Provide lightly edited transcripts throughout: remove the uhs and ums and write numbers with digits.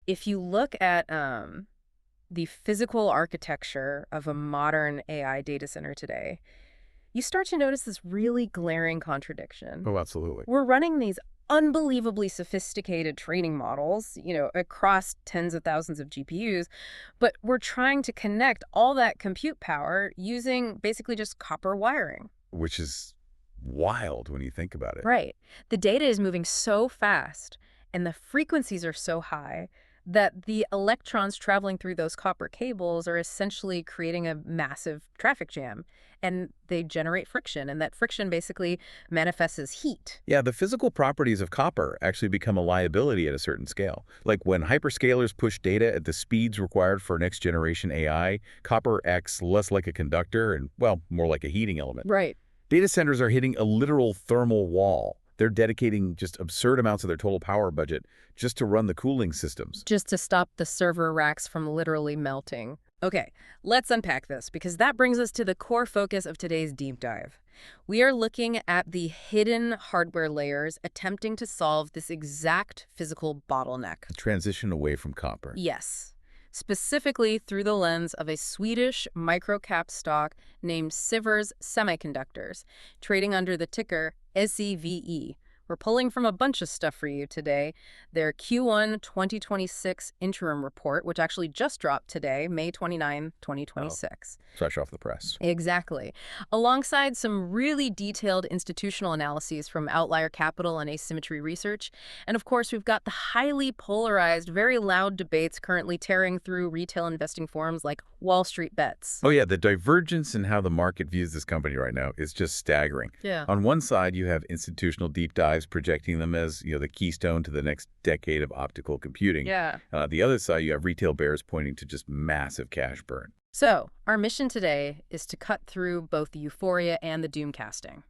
if you look at the physical architecture of a modern AI data center today, you start to notice this really glaring contradiction. Oh, absolutely. We're running these unbelievably sophisticated training models, across tens of thousands of GPUs, but we're trying to connect all that compute power using basically just copper wiring. Which is wild when you think about it. Right. The data is moving so fast and the frequencies are so high that the electrons traveling through those copper cables are essentially creating a massive traffic jam. And they generate friction, and that friction basically manifests as heat. Yeah, the physical properties of copper actually become a liability at a certain scale. Like when hyperscalers push data at the speeds required for next generation AI, copper acts less like a conductor and, well, more like a heating element. Right. Data centers are hitting a literal thermal wall. They're dedicating just absurd amounts of their total power budget just to run the cooling systems. Just to stop the server racks from literally melting. Okay, let's unpack this, because that brings us to the core focus of today's deep dive. We are looking at the hidden hardware layers attempting to solve this exact physical bottleneck. Transition away from copper. Yes, specifically through the lens of a Swedish microcap stock named Sivers Semiconductors, trading under the ticker SIVE. We're pulling from a bunch of stuff for you today. Their Q1 2026 interim report, which actually just dropped today, May 29, 2026. Fresh off the press. Exactly. Alongside some really detailed institutional analyses from Outlier Capital and Asymmetry Research. And of course, we've got the highly polarized, very loud debates currently tearing through retail investing forums like Wall Street Bets. Oh yeah, the divergence in how the market views this company right now is just staggering. Yeah. On one side, you have institutional deep dives projecting them as, the keystone to the next decade of optical computing. Yeah. The other side, you have retail bears pointing to just massive cash burn. So, our mission today is to cut through both the euphoria and the doom casting.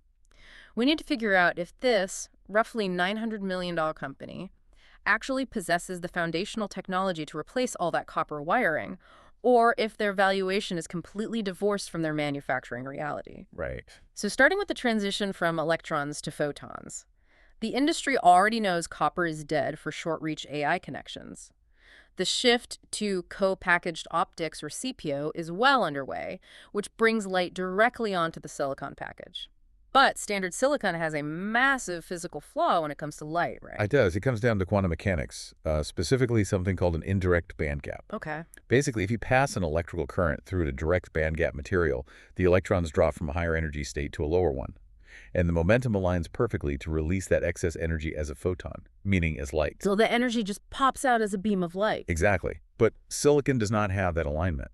We need to figure out if this, roughly $900 million company, actually possesses the foundational technology to replace all that copper wiring, or if their valuation is completely divorced from their manufacturing reality. Right. So starting with the transition from electrons to photons, the industry already knows copper is dead for short-reach AI connections. The shift to co-packaged optics, or CPO, is well underway, which brings light directly onto the silicon package. But standard silicon has a massive physical flaw when it comes to light, right? It does. It comes down to quantum mechanics, specifically something called an indirect bandgap. Okay. Basically, if you pass an electrical current through a direct bandgap material, the electrons drop from a higher energy state to a lower one. And the momentum aligns perfectly to release that excess energy as a photon, meaning as light. So the energy just pops out as a beam of light. Exactly. But silicon does not have that alignment.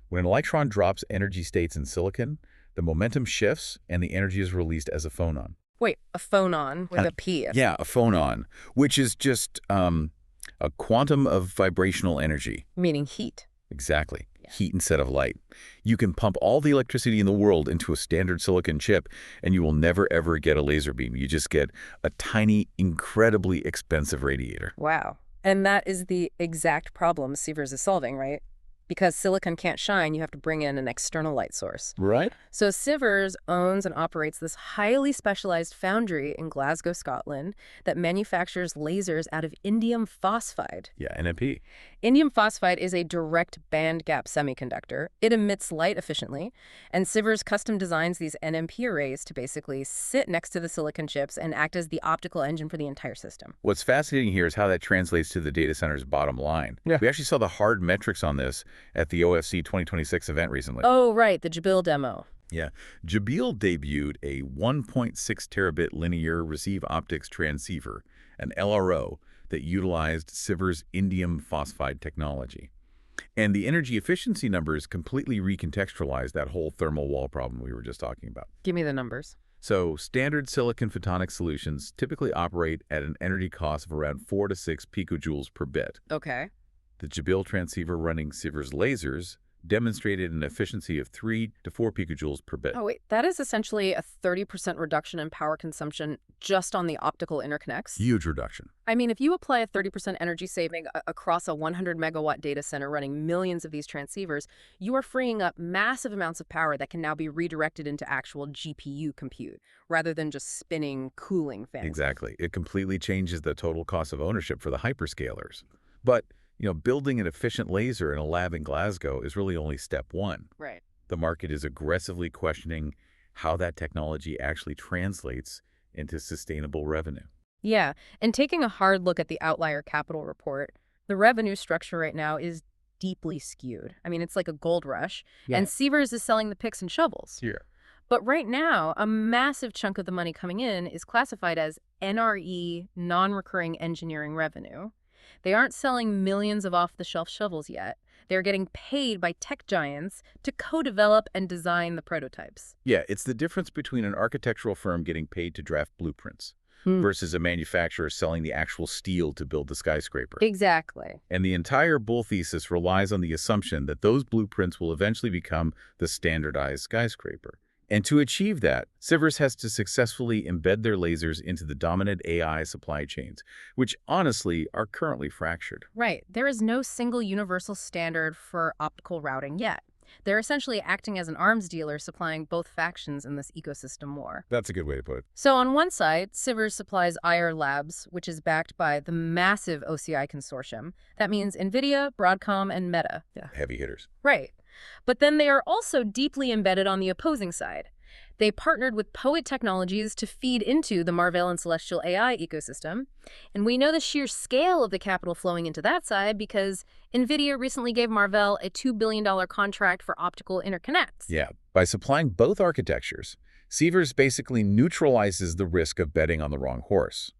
When an electron drops energy states in silicon, the momentum shifts and the energy is released as a phonon. Wait, a phonon with a P. Yeah, a phonon, which is just a quantum of vibrational energy. Meaning heat. Exactly. Yeah. Heat instead of light. You can pump all the electricity in the world into a standard silicon chip, and you will never, ever get a laser beam. You just get a tiny, incredibly expensive radiator. Wow. And that is the exact problem Sivers is solving, right? Because silicon can't shine, you have to bring in an external light source. Right. So Sivers owns and operates this highly specialized foundry in Glasgow, Scotland, that manufactures lasers out of indium phosphide. Yeah, NMP. Indium phosphide is a direct bandgap semiconductor. It emits light efficiently, and Sivers custom designs these NMP arrays to basically sit next to the silicon chips and act as the optical engine for the entire system. What's fascinating here is how that translates to the data center's bottom line. Yeah. We actually saw the hard metrics on this at the OFC 2026 event recently. Oh, right, the Jabil demo. Yeah. Jabil debuted a 1.6 terabit linear receive optics transceiver, an LRO, that utilized Sivers' indium phosphide technology. And the energy efficiency numbers completely recontextualized that whole thermal wall problem we were just talking about. Give me the numbers. So standard silicon photonic solutions typically operate at an energy cost of around 4 to 6 picojoules per bit. Okay. The Jabil transceiver running Sivers lasers demonstrated an efficiency of 3 to 4 picojoules per bit. Oh, wait, that is essentially a 30% reduction in power consumption just on the optical interconnects? Huge reduction. I mean, if you apply a 30% energy saving across a 100 megawatt data center running millions of these transceivers, you are freeing up massive amounts of power that can now be redirected into actual GPU compute, rather than just spinning cooling fans. Exactly. It completely changes the total cost of ownership for the hyperscalers. But Building an efficient laser in a lab in Glasgow is really only step one. Right. The market is aggressively questioning how that technology actually translates into sustainable revenue. Yeah, and taking a hard look at the Outlier Capital report, the revenue structure right now is deeply skewed. I mean, it's like a gold rush, and Yeah. Sivers is selling the picks and shovels. Here. But right now, a massive chunk of the money coming in is classified as NRE, non-recurring engineering revenue. They aren't selling millions of off-the-shelf shovels yet. They're getting paid by tech giants to co-develop and design the prototypes. Yeah, it's the difference between an architectural firm getting paid to draft blueprints Hmm. versus a manufacturer selling the actual steel to build the skyscraper. Exactly. And the entire bull thesis relies on the assumption that those blueprints will eventually become the standardized skyscraper. And to achieve that, Sivers has to successfully embed their lasers into the dominant AI supply chains, which honestly are currently fractured. Right. There is no single universal standard for optical routing yet. They're essentially acting as an arms dealer supplying both factions in this ecosystem war. That's a good way to put it. So on one side, Sivers supplies IR Labs, which is backed by the massive OCI consortium. That means NVIDIA, Broadcom, and Meta. Yeah. Heavy hitters. Right. But then they are also deeply embedded on the opposing side. They partnered with Poet Technologies to feed into the Marvell and Celestial AI ecosystem. And we know the sheer scale of the capital flowing into that side because NVIDIA recently gave Marvell a $2 billion contract for optical interconnects. Yeah, by supplying both architectures, Sivers basically neutralizes the risk of betting on the wrong horse.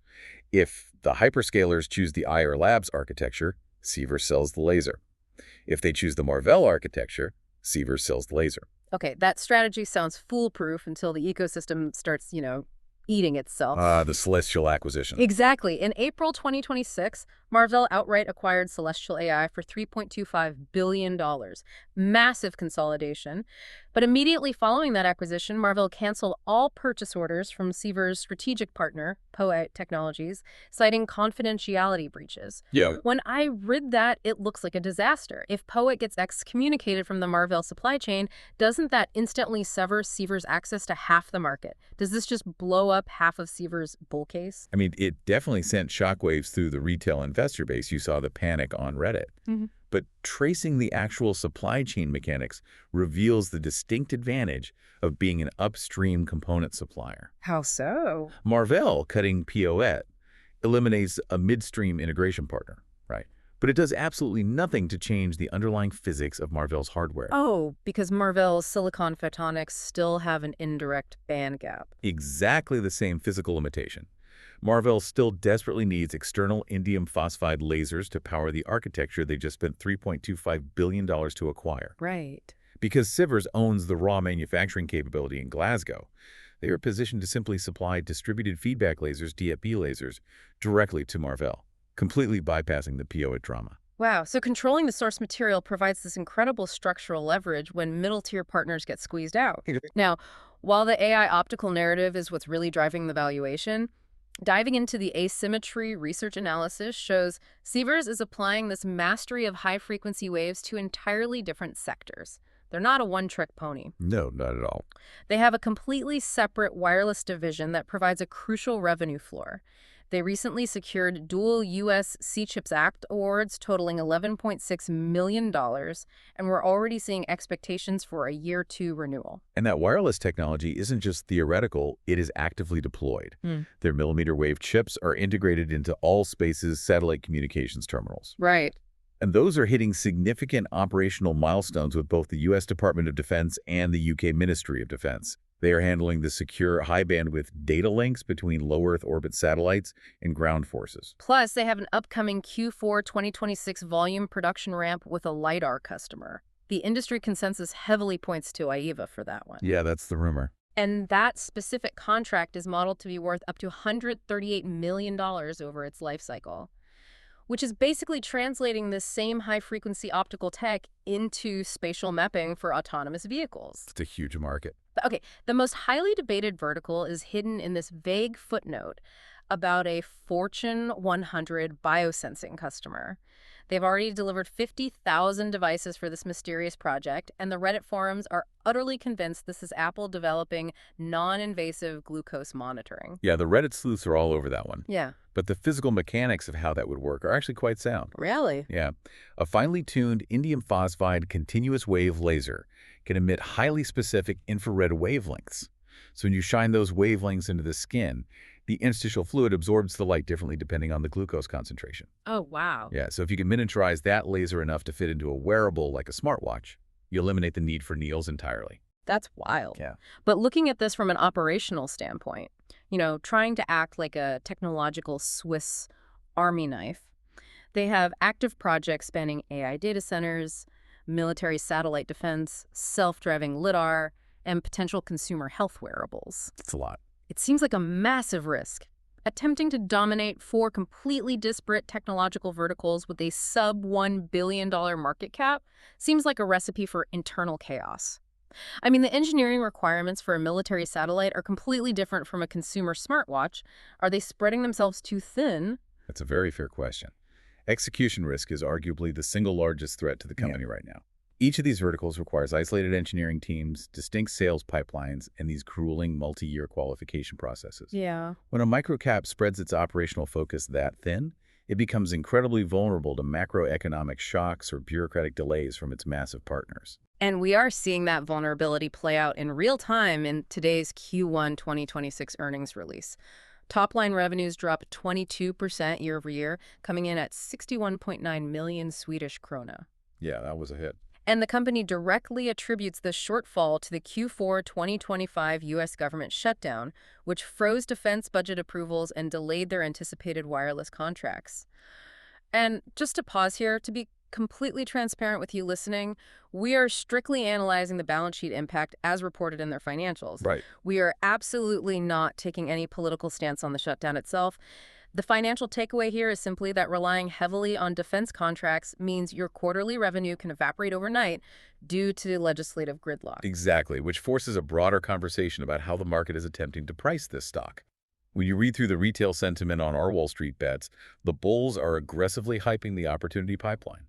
If the hyperscalers choose the IR Labs architecture, Sivers sells the laser. If they choose the Marvell architecture, Sivers sells the laser. Okay, that strategy sounds foolproof until the ecosystem starts, eating itself. The Celestial acquisition. Exactly. In April 2026, Marvell outright acquired Celestial AI for $3.25 billion. Massive consolidation. But immediately following that acquisition, Marvell canceled all purchase orders from Sivers' strategic partner, Poet Technologies, citing confidentiality breaches. Yeah. When I read that, it looks like a disaster. If Poet gets excommunicated from the Marvell supply chain, doesn't that instantly sever Sivers' access to half the market? Does this just blow up half of Sivers' bull case? I mean, it definitely sent shockwaves through the retail investor base. You saw the panic on Reddit. Mm-hmm. But tracing the actual supply chain mechanics reveals the distinct advantage of being an upstream component supplier. How so? Marvell cutting POET eliminates a midstream integration partner, right? But it does absolutely nothing to change the underlying physics of Marvell's hardware. Oh, because Marvell's silicon photonics still have an indirect band gap. Exactly the same physical limitation. Marvell still desperately needs external indium phosphide lasers to power the architecture they just spent $3.25 billion to acquire. Right. Because Sivers owns the raw manufacturing capability in Glasgow, they are positioned to simply supply distributed feedback lasers, DFB lasers, directly to Marvell, completely bypassing the POET drama. Wow, so controlling the source material provides this incredible structural leverage when middle-tier partners get squeezed out. Now, while the AI optical narrative is what's really driving the valuation, diving into the asymmetry research analysis shows Sivers is applying this mastery of high-frequency waves to entirely different sectors. They're not a one-trick pony. No, not at all. They have a completely separate wireless division that provides a crucial revenue floor. They recently secured dual U.S. C-CHIPS Act awards totaling $11.6 million, and we're already seeing expectations for a year 2 renewal. And that wireless technology isn't just theoretical, it is actively deployed. Their millimeter wave chips are integrated into all Space's satellite communications terminals. Right. And those are hitting significant operational milestones with both the U.S. Department of Defense and the U.K. Ministry of Defense. They are handling the secure high-bandwidth data links between low Earth orbit satellites and ground forces. Plus, they have an upcoming Q4 2026 volume production ramp with a LiDAR customer. The industry consensus heavily points to AIVA for that one. Yeah, that's the rumor. And that specific contract is modeled to be worth up to $138 million over its life cycle, which is basically translating this same high-frequency optical tech into spatial mapping for autonomous vehicles. It's a huge market. Okay, the most highly debated vertical is hidden in this vague footnote about a Fortune 100 biosensing customer. They've already delivered 50,000 devices for this mysterious project, and the Reddit forums are utterly convinced this is Apple developing non-invasive glucose monitoring. Yeah, the Reddit sleuths are all over that one. Yeah. But the physical mechanics of how that would work are actually quite sound. Really? Yeah. A finely tuned indium phosphide continuous wave laser can emit highly specific infrared wavelengths. So when you shine those wavelengths into the skin, the interstitial fluid absorbs the light differently depending on the glucose concentration. Oh, wow. Yeah, so if you can miniaturize that laser enough to fit into a wearable like a smartwatch, you eliminate the need for needles entirely. That's wild. Yeah. But looking at this from an operational standpoint, trying to act like a technological Swiss army knife, they have active projects spanning AI data centers, military satellite defense, self-driving LiDAR, and potential consumer health wearables. It's a lot. It seems like a massive risk. Attempting to dominate four completely disparate technological verticals with a sub-$1 billion market cap seems like a recipe for internal chaos. I mean, the engineering requirements for a military satellite are completely different from a consumer smartwatch. Are they spreading themselves too thin? That's a very fair question. Execution risk is arguably the single largest threat to the company right now. Each of these verticals requires isolated engineering teams, distinct sales pipelines, and these grueling multi-year qualification processes. Yeah. When a microcap spreads its operational focus that thin, it becomes incredibly vulnerable to macroeconomic shocks or bureaucratic delays from its massive partners. And we are seeing that vulnerability play out in real time in today's Q1 2026 earnings release. Top-line revenues dropped 22% year over year, coming in at 61.9 million Swedish krona. Yeah, that was a hit. And the company directly attributes the shortfall to the Q4 2025 U.S. government shutdown, which froze defense budget approvals and delayed their anticipated wireless contracts. And just to pause here, to be completely transparent with you listening, we are strictly analyzing the balance sheet impact as reported in their financials. Right. We are absolutely not taking any political stance on the shutdown itself. The financial takeaway here is simply that relying heavily on defense contracts means your quarterly revenue can evaporate overnight due to legislative gridlock. Exactly, which forces a broader conversation about how the market is attempting to price this stock. When you read through the retail sentiment on our Wall Street bets, the bulls are aggressively hyping the opportunity pipeline.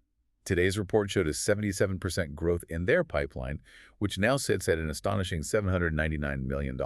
Today's report showed a 77% growth in their pipeline, which now sits at an astonishing $799 million.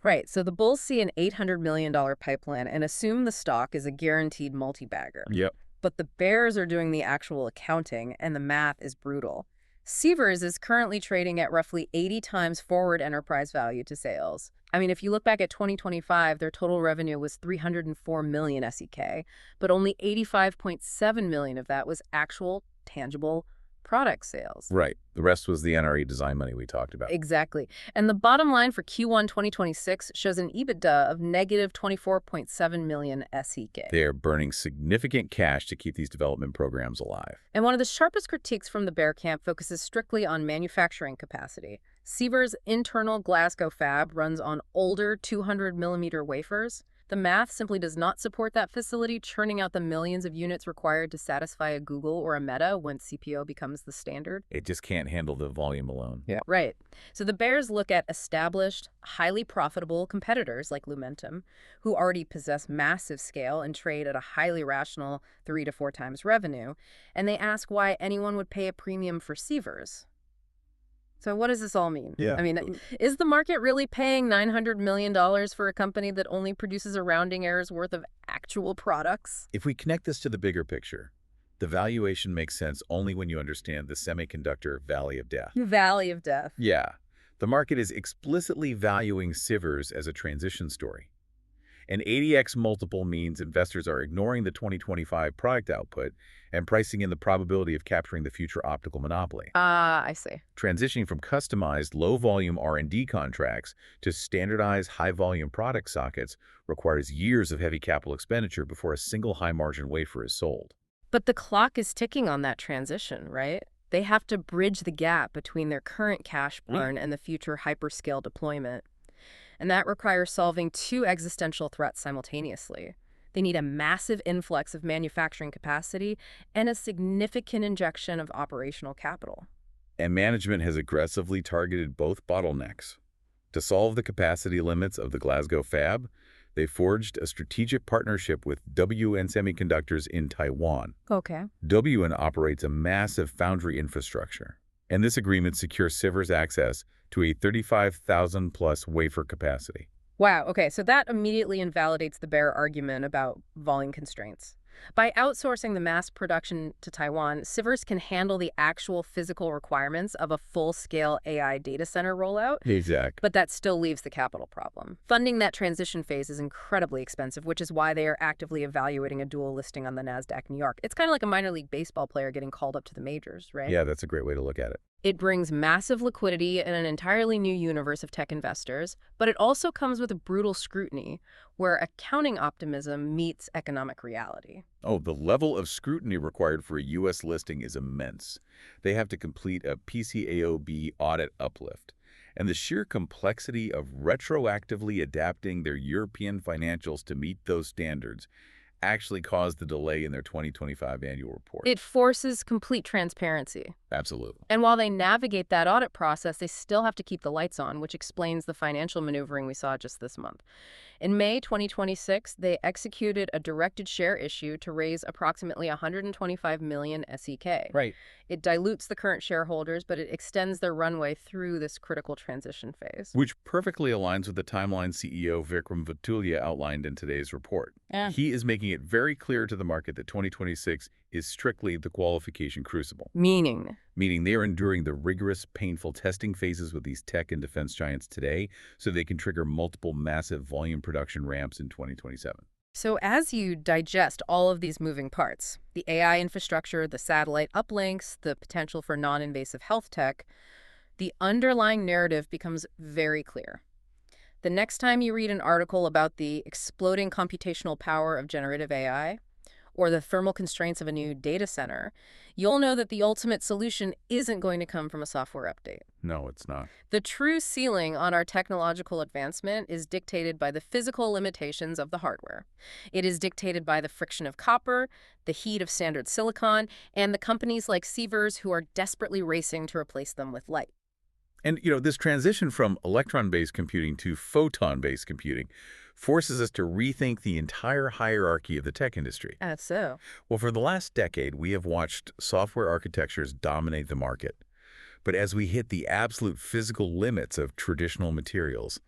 Right, so the bulls see an $800 million pipeline and assume the stock is a guaranteed multi-bagger. Yep. But the bears are doing the actual accounting, and the math is brutal. Sivers is currently trading at roughly 80 times forward enterprise value to sales. I mean, if you look back at 2025, their total revenue was 304 million SEK, but only 85.7 million of that was actual tangible product sales. Right. The rest was the NRE design money we talked about. Exactly. And the bottom line for Q1 2026 shows an EBITDA of negative 24.7 million SEK. They are burning significant cash to keep these development programs alive. And one of the sharpest critiques from the bear camp focuses strictly on manufacturing capacity. Sivers' internal Glasgow fab runs on older 200-millimeter wafers. The math simply does not support that facility churning out the millions of units required to satisfy a Google or a Meta when CPO becomes the standard. It just can't handle the volume alone. Yeah. Right. So the bears look at established, highly profitable competitors like Lumentum, who already possess massive scale and trade at a highly rational 3 to 4 times revenue, and they ask why anyone would pay a premium for Sivers. So what does this all mean? Yeah. I mean, is the market really paying $900 million for a company that only produces a rounding error's worth of actual products? If we connect this to the bigger picture, the valuation makes sense only when you understand the semiconductor valley of death. Valley of death. Yeah. The market is explicitly valuing Sivers as a transition story. An 80x multiple means investors are ignoring the 2025 product output and pricing in the probability of capturing the future optical monopoly. I see. Transitioning from customized low-volume R&D contracts to standardized high-volume product sockets requires years of heavy capital expenditure before a single high-margin wafer is sold. But the clock is ticking on that transition, right? They have to bridge the gap between their current cash burn and the future hyperscale deployment. And that requires solving 2 existential threats simultaneously. They need a massive influx of manufacturing capacity and a significant injection of operational capital. And management has aggressively targeted both bottlenecks. To solve the capacity limits of the Glasgow fab, They forged a strategic partnership with WN Semiconductors in Taiwan. Okay. WN operates a massive foundry infrastructure, and this agreement secures Sivers access to a 35,000-plus wafer capacity. Wow, okay, so that immediately invalidates the bear argument about volume constraints. By outsourcing the mass production to Taiwan, Sivers can handle the actual physical requirements of a full-scale AI data center rollout, Exact. but that still leaves the capital problem. Funding that transition phase is incredibly expensive, which is why they are actively evaluating a dual listing on the NASDAQ New York. It's kind of like a minor league baseball player getting called up to the majors, right? Yeah, that's a great way to look at it. It brings massive liquidity and an entirely new universe of tech investors, but it also comes with a brutal scrutiny where accounting optimism meets economic reality. Oh, the level of scrutiny required for a U.S. listing is immense. They have to complete a PCAOB audit uplift. And the sheer complexity of retroactively adapting their European financials to meet those standards actually caused the delay in their 2025 annual report. It forces complete transparency. Absolutely. And while they navigate that audit process, they still have to keep the lights on, which explains the financial maneuvering we saw just this month. In May 2026, they executed a directed share issue to raise approximately 125 million SEK. Right. It dilutes the current shareholders, but it extends their runway through this critical transition phase. Which perfectly aligns with the timeline CEO Vikram Vatulya outlined in today's report. Yeah. He is making it very clear to the market that 2026 is strictly the qualification crucible. Meaning Meaning they are enduring the rigorous, painful testing phases with these tech and defense giants today so they can trigger multiple massive volume production ramps in 2027. So as you digest all of these moving parts, the AI infrastructure, the satellite uplinks, the potential for non-invasive health tech, the underlying narrative becomes very clear. The next time you read an article about the exploding computational power of generative AI or the thermal constraints of a new data center, you'll know that the ultimate solution isn't going to come from a software update. No, it's not. The true ceiling on our technological advancement is dictated by the physical limitations of the hardware. It is dictated by the friction of copper, the heat of standard silicon, and the companies like Sivers who are desperately racing to replace them with light. And, this transition from electron-based computing to photon-based computing forces us to rethink the entire hierarchy of the tech industry. So? Well, for the last decade, we have watched software architectures dominate the market. But as we hit the absolute physical limits of traditional materials,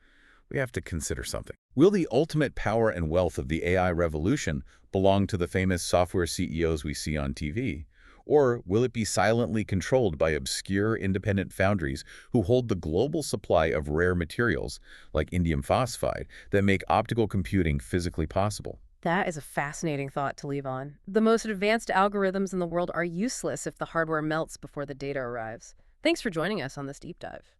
we have to consider something. Will the ultimate power and wealth of the AI revolution belong to the famous software CEOs we see on TV? Or will it be silently controlled by obscure independent foundries who hold the global supply of rare materials, like indium phosphide, that make optical computing physically possible? That is a fascinating thought to leave on. The most advanced algorithms in the world are useless if the hardware melts before the data arrives. Thanks for joining us on this deep dive.